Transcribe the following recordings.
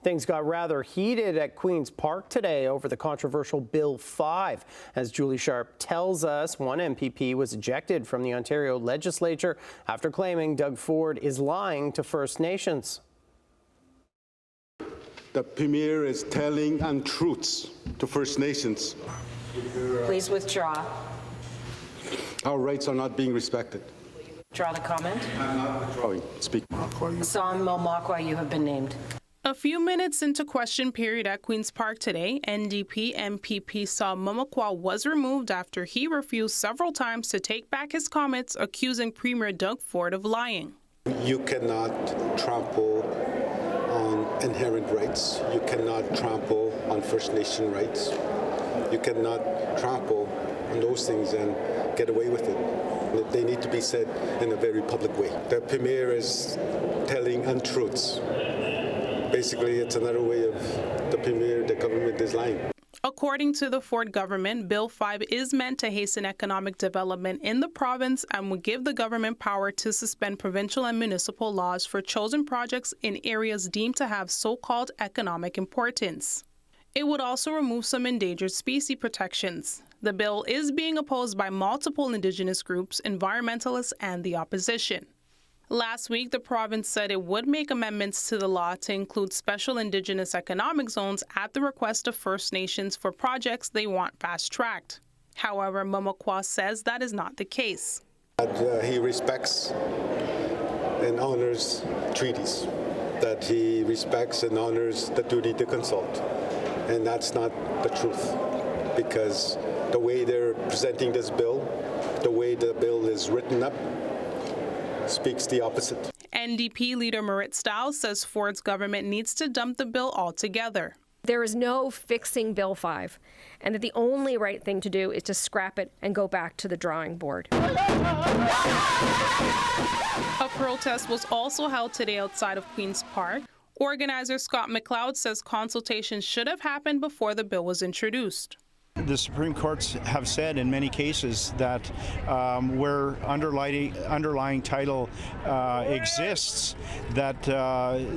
Things got rather heated at Queen's Park today over the controversial Bill 5. As Julie Sharp tells us, one MPP was ejected from the Ontario legislature after claiming Doug Ford is lying to First Nations. The Premier is telling untruths to First Nations. Please withdraw. Our rights are not being respected. Withdraw the comment. I'm not withdrawing. Speak. Sam Mamakwa, you have been named. A few minutes into question period at Queen's Park today, NDP MPP Sam Mamakwa was removed after he refused several times to take back his comments accusing Premier Doug Ford of lying. You cannot trample on inherent rights. You cannot trample on First Nation rights. You cannot trample on those things and get away with it. They need to be said in a very public way. The Premier is telling untruths. Basically, it's another way of the Premier, the government is lying. According to the Ford government, Bill 5 is meant to hasten economic development in the province and would give the government power to suspend provincial and municipal laws for chosen projects in areas deemed to have so-called economic importance. It would also remove some endangered species protections. The bill is being opposed by multiple Indigenous groups, environmentalists, and the opposition. Last week, the province said it would make amendments to the law to include special Indigenous economic zones at the request of First Nations for projects they want fast-tracked. However, Mamakwa says that is not the case. He respects and honors treaties, that he respects and honors the duty to consult. And that's not the truth, because the way they're presenting this bill, the way the bill is written up, speaks the opposite. NDP leader Marit Stiles says Ford's government needs to dump the bill altogether. There is no fixing Bill 5, and that the only right thing to do is to scrap it and go back to the drawing board. A protest was also held today outside of Queen's Park. Organizer Scott McLeod says consultations should have happened before the bill was introduced. The Supreme Courts have said in many cases that where underlying title exists, that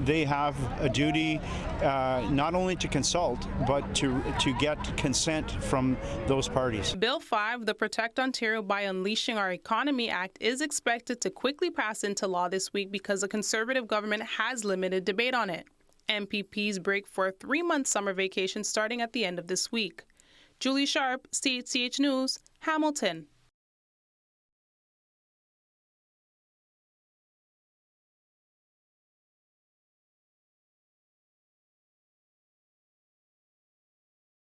they have a duty not only to consult, but to get consent from those parties. Bill 5, the Protect Ontario by Unleashing Our Economy Act, is expected to quickly pass into law this week because the Conservative government has limited debate on it. MPPs break for a 3-month summer vacation starting at the end of this week. Julie Sharp, CHCH News, Hamilton.